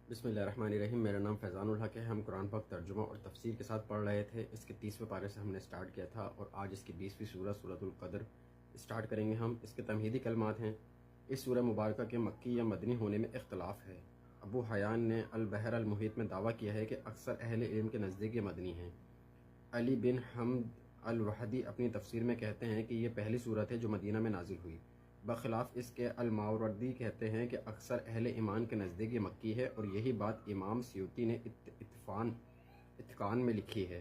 بسم اللہ الرحمن الرحیم۔ میرا نام فیضان الحق ہے۔ ہم قرآن پاک ترجمہ اور تفسیر کے ساتھ پڑھ رہے تھے۔ اس کے 30ویں پارے سے ہم نے سٹارٹ کیا تھا اور آج اس کی 20ویں سورۃ القدر سٹارٹ کریں گے ہم۔ اس کے تمہیدی کلمات ہیں۔ اس سورہ مبارکہ کے مکی یا مدنی ہونے میں اختلاف ہے۔ ابو حیان نے البحر المحیط میں دعویٰ کیا ہے کہ اکثر اہل علم کے نزدیک یہ مدنی ہیں۔ علی بن حمد الوحدی اپنی تفسیر میں کہتے ہیں کہ یہ پہلی سورت ہے جو مدینہ میں نازل ہوئی۔ بخلاف اس کے الماوردی کہتے ہیں کہ اکثر اہل ایمان کے نزدیک یہ مکی ہے، اور یہی بات امام سیوطی نے اتقان میں لکھی ہے۔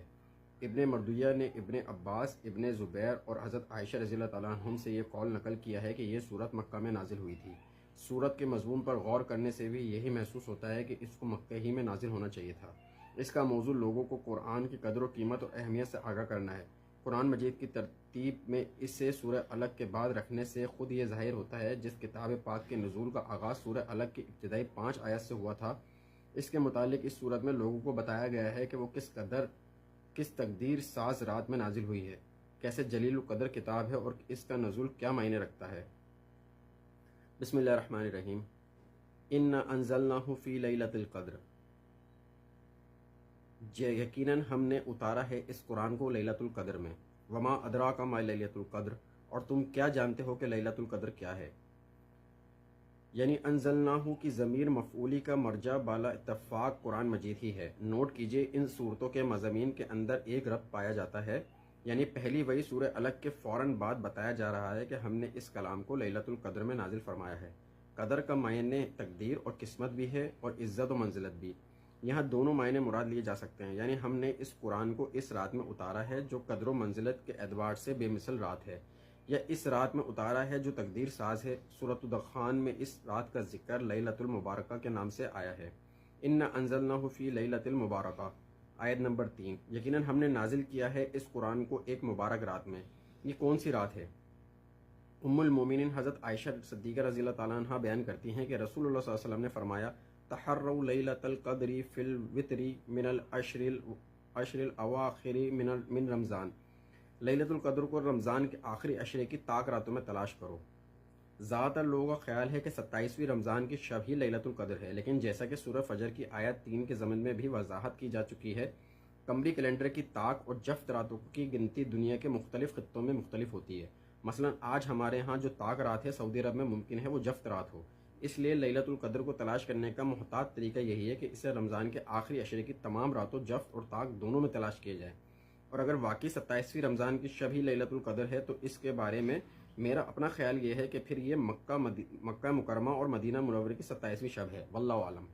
ابن مردویہ نے ابن عباس، ابن زبیر اور حضرت عائشہ رضی اللہ تعالیٰ عنہم سے یہ قول نقل کیا ہے کہ یہ سورت مکہ میں نازل ہوئی تھی۔ سورت کے مضمون پر غور کرنے سے بھی یہی محسوس ہوتا ہے کہ اس کو مکہ ہی میں نازل ہونا چاہیے تھا۔ اس کا موضوع لوگوں کو قرآن کی قدر و قیمت اور اہمیت سے آگاہ کرنا ہے۔ قرآن مجید کی ترتیب میں اسے سورہ الگ کے بعد رکھنے سے خود یہ ظاہر ہوتا ہے جس کتاب پاک کے نزول کا آغاز سورہ الگ کی ابتدائی 5 آیات سے ہوا تھا۔ اس کے متعلق اس سورت میں لوگوں کو بتایا گیا ہے کہ وہ کس تقدیر ساز رات میں نازل ہوئی ہے، کیسے جلیل القدر کتاب ہے اور اس کا نزول کیا معنی رکھتا ہے۔ بسم اللہ الرحمن الرحیم۔ انا انزلناہ فی لیلۃ القدر، یقیناً ہم نے اتارا ہے اس قرآن کو لیلۃ القدر میں۔ وما ادراک ما لیلۃ القدر، اور تم کیا جانتے ہو کہ لیلۃ القدر کیا ہے۔ یعنی انزلناہ کی ضمیر مفعولی کا مرجع بالا اتفاق قرآن مجید ہی ہے۔ نوٹ کیجئے ان صورتوں کے مضامین کے اندر ایک ربط پایا جاتا ہے، یعنی پہلی وہی سورہ الگ کے فوراً بعد بتایا جا رہا ہے کہ ہم نے اس کلام کو لیلۃ القدر میں نازل فرمایا ہے۔ قدر کا معنی تقدیر اور قسمت بھی ہے، اور عزت و منزلت بھی۔ یہاں دونوں معنی مراد لیے جا سکتے ہیں، یعنی ہم نے اس قرآن کو اس رات میں اتارا ہے جو قدر و منزلت کے اعتبار سے بے مثل رات ہے، یا اس رات میں اتارا ہے جو تقدیر ساز ہے۔ سورۃ الدخان میں اس رات کا ذکر لیلۃ المبارکہ کے نام سے آیا ہے۔ انا انزلناہ فی لیلۃ المبارکہ، آیت نمبر 3۔ یقیناً ہم نے نازل کیا ہے اس قرآن کو ایک مبارک رات میں۔ یہ کون سی رات ہے؟ ام المومنین حضرت عائشہ صدیقہ رضی اللہ تعالیٰ عنہ بیان کرتی ہیں کہ رسول اللہ صلی اللہ علیہ وسلم نے فرمایا، تحروا لیلۃ القدر فی الوتر من العشر الاواخر من رمضان، لیلۃ القدر کو رمضان کے آخری عشرے کی طاق راتوں میں تلاش کرو۔ زیادہ تر لوگوں کا خیال ہے کہ 27ویں رمضان کی شب ہی لیلۃ القدر ہے، لیکن جیسا کہ سورہ فجر کی آیت 3 کے ضمن میں بھی وضاحت کی جا چکی ہے، قمری کیلنڈر کی طاق اور جفت راتوں کی گنتی دنیا کے مختلف خطوں میں مختلف ہوتی ہے۔ مثلا آج ہمارے ہاں جو طاق رات ہے سعودی عرب میں ممکن ہے وہ جفت رات ہو۔ اس لیے لیلۃ القدر کو تلاش کرنے کا محتاط طریقہ یہی ہے کہ اسے رمضان کے آخری عشرے کی تمام راتوں جفت اور طاق دونوں میں تلاش کیا جائے۔ اور اگر واقعی 27ویں رمضان کی شب ہی لیلۃ القدر ہے تو اس کے بارے میں میرا اپنا خیال یہ ہے کہ پھر یہ مکہ مکرمہ اور مدینہ منورہ کی 27ویں شب ہے۔ واللہ عالم۔